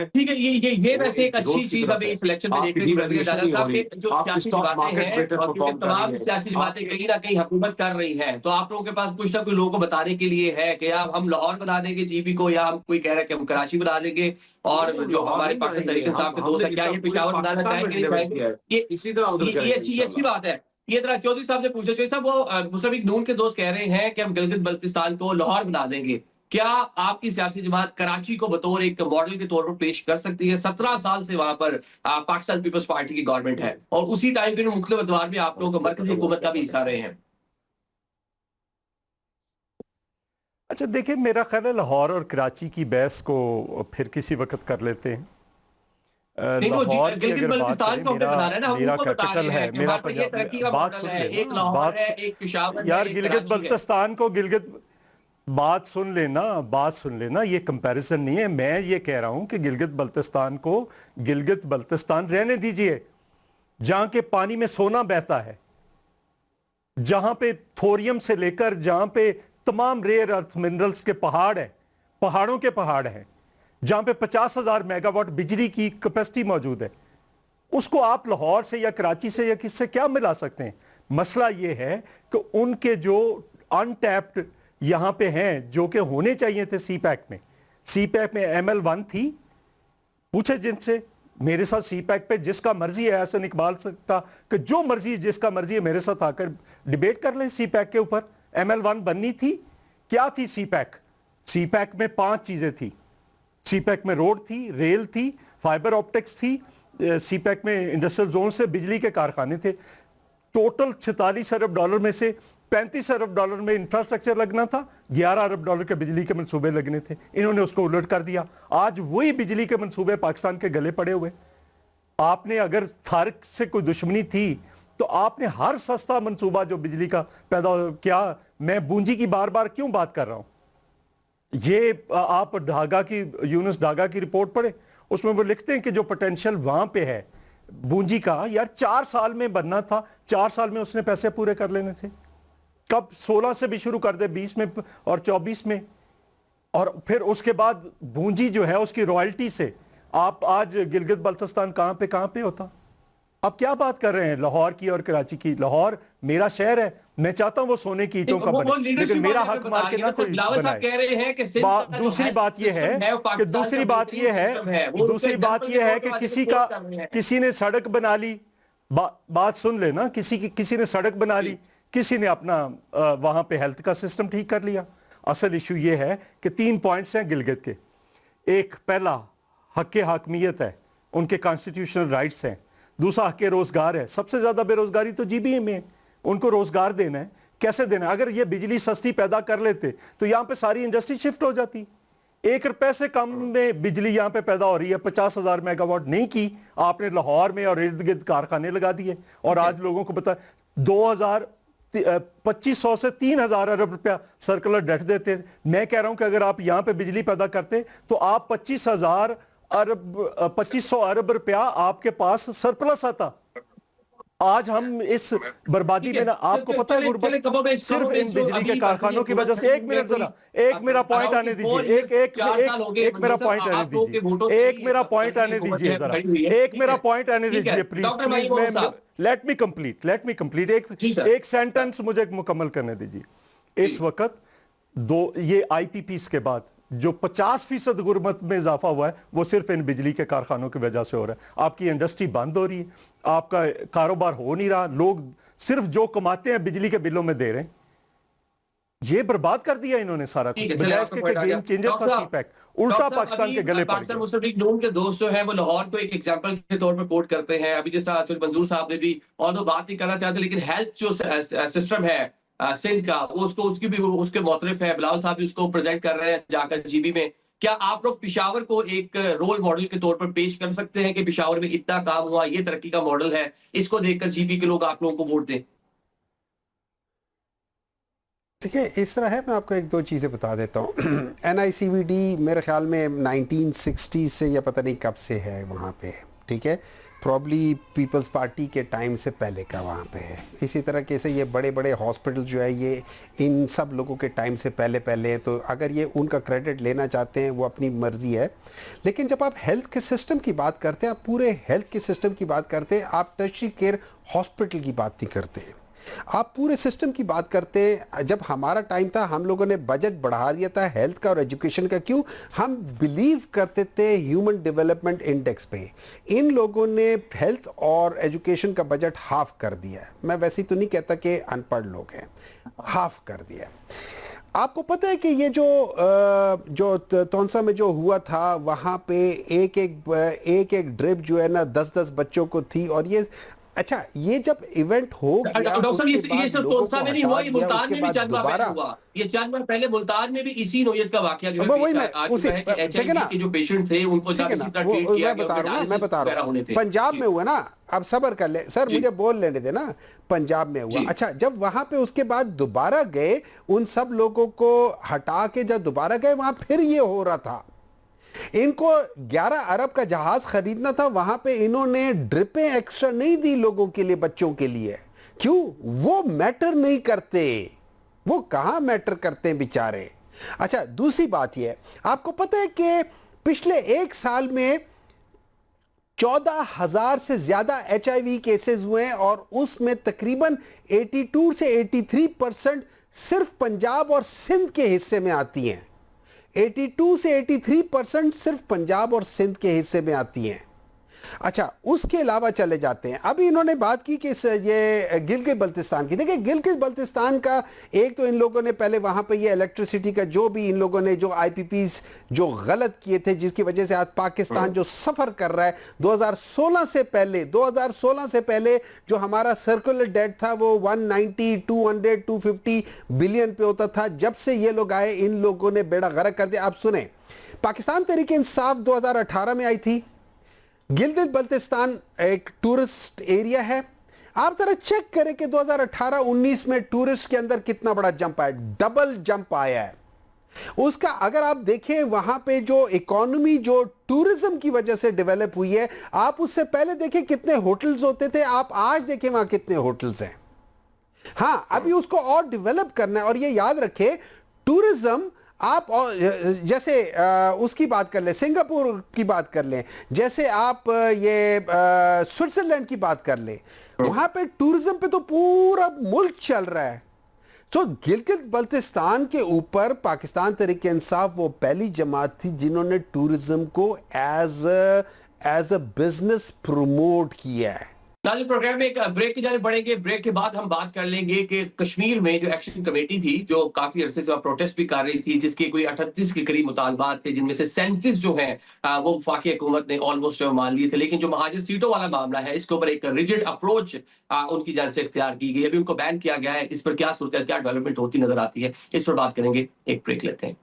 है। ठीक है, ये वैसे एक अच्छी चीज़ हमें इस इलेक्शन में देखने को मिल रही है दादा साहब के जो सियासी जमातें हैं और क्योंकि तमाम सियासी जमातें कहीं न कहीं हुकूमत कर रही हैं, तो आप लोगों के पास कुछ ना कुछ लोगों को बताने के लिए है कि यार हम लाहौर बना देंगे जीबी को, या हम कोई कह रहा है कि हम कराची बना देंगे, और जो हमारे पाकिस्तान तहरीक-ए-इंसाफ के दोस्त हैं, क्या ये पेशावर बनाना चाहेंगे, नहीं चाहेंगे? ये अच्छी बात है। ये ज़रा चौधरी साहब से पूछो। चौधरी साहब, वो मुस्लिम लीग नून के दोस्त कह रहे हैं कि हम गिलगित-बल्तिस्तान को लाहौर बना देंगे। क्या आपकी सियासी जमात कराची को बतौर एक मॉडल के तौर पर पेश कर सकती है? 17 साल से वहां पर पाकिस्तान पीपल्स पार्टी की गवर्नमेंट है और उसी टाइम पे मुख्तलिफ अदवार में आप लोग मरकजी हुकूमत का भी हिस्सा रहे हैं। अच्छा देखिए, मेरा ख्याल है लाहौर और कराची की बहस को फिर किसी वक्त कर लेते हैं। लाहौर की अगर बात करें, मेरा कैपिटल है, मेरा पंजाब, बात सुन लेना, बात यार गिलगित बल्तिस्तान को बात सुन लेना, ये कंपैरिजन नहीं है। मैं ये कह रहा हूं कि गिलगित बल्तिस्तान को गिलगित बल्तिस्तान रहने दीजिए, जहां के पानी में सोना बहता है, जहां पे थोरियम से लेकर जहां पे तमाम रेयर अर्थ मिनरल्स के पहाड़ हैं, पहाड़ों के पहाड़ हैं, जहां पे 50,000 मेगावाट बिजली की कैपेसिटी मौजूद है, उसको आप लाहौर से या कराची से या किससे क्या मिला सकते हैं? मसला यह है कि उनके जो अनटैप्ड यहां पे हैं, जो कि होने चाहिए थे सी पैक में ML1 थी। पूछे जिनसे, मेरे साथ सी पैक पे जिसका मर्जी है एहसन इकबाल का कि जो मर्जी जिसका मर्जी है मेरे साथ आकर डिबेट कर लें सी पैक के ऊपर। ML1 बननी थी, क्या थी सी पैक में 5 चीजें थी। सी पैक में रोड थी, रेल थी, फाइबर ऑप्टिक्स थी, सी पैक में इंडस्ट्रियल जोन से बिजली के कारखाने थे। टोटल 46 अरब डॉलर में से 35 अरब डॉलर में इंफ्रास्ट्रक्चर लगना था, 11 अरब डॉलर के बिजली के मंसूबे लगने थे। इन्होंने उसको उलट कर दिया। आज वही बिजली के मंसूबे पाकिस्तान के गले पड़े हुए। आपने अगर थारक से कोई दुश्मनी थी तो आपने हर सस्ता मंसूबा जो बिजली का पैदा क्या, मैं बूंजी की बार बार क्यों बात कर रहा हूं? ये आप यूनुस डागा की रिपोर्ट पढ़े, उसमें वो लिखते हैं कि जो पोटेंशियल वहां पे है बूंजी का, यार 4 साल में बनना था, 4 साल में उसने पैसे पूरे कर लेने थे। कब 16 से भी शुरू कर दे, 20 में और 24 में, और फिर उसके बाद बूंजी जो है उसकी रॉयल्टी से आप आज गिलगित बल्तिस्तान कहां पे होता। अब क्या बात कर रहे हैं लाहौर की और कराची की? लाहौर मेरा शहर है, मैं चाहता हूं वो सोने की ईंटों का बने, लेकिन मेरा हक मार के ना कोई बनाए। दूसरी बात यह है कि किसी ने सड़क बना ली, बात सुन लेना, किसी ने सड़क बना ली, किसी ने अपना वहां पे हेल्थ का सिस्टम ठीक कर लिया। असल इशू ये है कि 3 पॉइंट्स हैं गिलगित के। एक, पहला हक हाकमियत है, उनके कॉन्स्टिट्यूशनल राइट्स हैं। दूसरा हक रोजगार है, सबसे ज्यादा बेरोजगारी तो जीबीए में है, उनको रोजगार देना है। कैसे देना है? अगर ये बिजली सस्ती पैदा कर लेते तो यहां पे सारी इंडस्ट्री शिफ्ट हो जाती। 1 रुपए से कम में बिजली यहां पे पैदा हो रही है। 50,000 मेगावाट नहीं की आपने लाहौर में और इर्द गिर्द कारखाने लगा दिए, और आज लोगों को पता 2500 से 3000 अरब रुपया सर्कुलर डेट देते। मैं कह रहा हूं कि अगर आप यहां पे बिजली पैदा करते तो आप 2500 अरब रुपया आपके पास सरप्लस आता। आज हम इस बर्बादी में ना, आपको पता है गुरबत सिर्फ इन बिजली के कारखानों की वजह से। एक मिनट जरा, एक मेरा पॉइंट आने दीजिए, एक मेरा पॉइंट आने दीजिए, एक मेरा पॉइंट आने दीजिए जरा, एक मेरा पॉइंट आने दीजिए प्लीज। मैं लेट मी कंप्लीट एक सेंटेंस मुझे मुकम्मल करने दीजिए। इस वक्त ये IPPs के बाद जो 50% गुर्बत में इजाफा हुआ है वो सिर्फ इन बिजली के कारखानों की वजह से हो रहा है। आपकी इंडस्ट्री बंद हो रही है, आपका कारोबार हो नहीं रहा, लोग सिर्फ जो कमाते हैं बिजली के बिलों में दे रहे हैं। ये बर्बाद कर दिया इन्होंने सारा कुछ, बजाय इसके कि गेम चेंजर था सी पैक, उल्टा पाकिस्तान के गले पड़ गया। मुस्लिम लीग नून के दोस्त जो है वो लाहौर को एक एग्जांपल के तौर पर कोट करते हैं। अभी जिस तरह मंजूर साहब ने भी, और तो बात नहीं करना चाहते, लेकिन हेल्थ जो सिस्टम है सिंध का, वो उसकी भी उसके मोतरफ है। बिलावल साहब भी उसको प्रेजेंट कर रहे हैं जाकर जीबी में। क्या आप लोग पिशावर को एक रोल मॉडल के तौर पर पेश कर सकते हैं कि पिशावर में इतना काम हुआ, ये तरक्की का मॉडल है, इसको देखकर जीबी के लोग आप लोगों को वोट दें? देखिए, इस तरह है, मैं आपको 1-2 चीज़ें बता देता हूँ। NICVD मेरे ख्याल में 1960 से या पता नहीं कब से है वहाँ पे, ठीक है, प्रॉब्ली पीपल्स पार्टी के टाइम से पहले का वहाँ पे है। इसी तरह के से ये बड़े बड़े हॉस्पिटल जो है ये इन सब लोगों के टाइम से पहले पहले हैं, तो अगर ये उनका क्रेडिट लेना चाहते हैं वो अपनी मर्ज़ी है। लेकिन जब आप हेल्थ के सिस्टम की बात करते हैं, आप पूरे हेल्थ के सिस्टम की बात करते हैं, आप टर्शियरी केयर हॉस्पिटल की बात नहीं करते हैं, आप पूरे सिस्टम की बात करते हैं। जब हमारा टाइम था हम लोगों ने बजट बढ़ा दिया था हेल्थ का और एजुकेशन का। क्यों? हम बिलीव करते थे ह्यूमन डेवलपमेंट इंडेक्स पे। इन लोगों ने हेल्थ और एजुकेशन का बजट हाफ कर दिया है। मैं वैसे तो नहीं कहता कि अनपढ़ लोग हैं, हाफ कर दिया है। आपको पता है कि ये जो तौंसा में जो हुआ था वहाँ पे एक एक ड्रिप जो है ना 10-10 बच्चों को थी। और ये अच्छा, ये जब इवेंट हो गया, डॉक्टर साहब ये सिर्फ तोसा में नहीं हुआ, ये मुल्तान में भी चंद माह पहले हुआ। ये चंद माह पहले मुल्तान में भी इसी नौयत का वाकया जो है आज है कि एचआईवी के जो पेशेंट थे उनको ज्यादा ट्रीट किया गया। मैं बता रहा हूँ पंजाब में हुआ ना। अब सब्र कर ले सर, मुझे बोल लेने दे ना। पंजाब में हुआ। अच्छा, जब वहां पे उसके बाद दोबारा गए, उन सब लोगों को हटा के जब दोबारा गए वहां फिर ये हो रहा था। इनको 11 अरब का जहाज खरीदना था, वहां पे इन्होंने ड्रिपें एक्स्ट्रा नहीं दी लोगों के लिए, बच्चों के लिए। क्यों? वो मैटर नहीं करते, वो कहां मैटर करते हैं बेचारे। अच्छा, दूसरी बात यह, आपको पता है कि पिछले एक साल में 14,000 से ज्यादा HIV केसेस हुए हैं और उसमें तकरीबन 82 से 83% सिर्फ पंजाब और सिंध के हिस्से में आती हैं। 82 से 83% सिर्फ पंजाब और सिंध के हिस्से में आती हैं। अच्छा, उसके अलावा चले जाते हैं। अभी इन्होंने बात की कि ये गिलगित बल्तिस्तान की। देखिए, गिलगित बल्तिस्तान का एक तो इन लोगों ने पहले वहां पे ये इलेक्ट्रिसिटी का जो भी इन लोगों ने जो IPPs जो गलत किए थे, जिसकी वजह से आज पाकिस्तान जो सफर कर रहा है, 2016 से पहले जो हमारा सर्कुलर डेट था वो 190, 200, 250 बिलियन पे होता था। जब से ये लोग आए, इन लोगों ने बेड़ा गर्क कर दिया। आप सुने, पाकिस्तान तहरीक इंसाफ 2018 में आई थी। गिलगित बल्तिस्तान एक टूरिस्ट एरिया है। आप जरा चेक करें कि 2018-19 में टूरिस्ट के अंदर कितना बड़ा जंप आया, डबल जंप आया है उसका। अगर आप देखें वहां पे जो इकोनॉमी जो टूरिज्म की वजह से डेवलप हुई है, आप उससे पहले देखें कितने होटल्स होते थे, आप आज देखें वहां कितने होटल्स हैं। हां, अभी उसको और डेवलप करना है। और ये याद रखें, टूरिज्म आप जैसे उसकी बात कर लें, सिंगापुर की बात कर लें, जैसे आप ये स्विट्जरलैंड की बात कर लें, वहां पे टूरिज्म पे तो पूरा मुल्क चल रहा है। तो गिलगित बल्तिस्तान के ऊपर पाकिस्तान तहरीक इंसाफ वो पहली जमात थी जिन्होंने टूरिज्म को एज अ बिजनेस प्रमोट किया है। नाज़रीन, प्रोग्राम में एक ब्रेक की जानिब बढ़ेंगे। ब्रेक के बाद हम बात कर लेंगे कि कश्मीर में जो एक्शन कमेटी थी, जो काफी अरसे से प्रोटेस्ट भी कर रही थी, जिसके कोई 38 के करीब मुतालबात थे, जिनमें से 37 जो हैं वो वफाकी हुकूमत ने ऑलमोस्ट मान लिए थे। लेकिन जो महाजिर सीटों वाला मामला है, इसके ऊपर एक रिजिड अप्रोच उनकी जानिब से इख्तियार की गई। अभी उनको बैन किया गया है। इस पर क्या सूरत, क्या डेवलपमेंट होती नजर आती है, इस पर बात करेंगे। एक ब्रेक लेते हैं।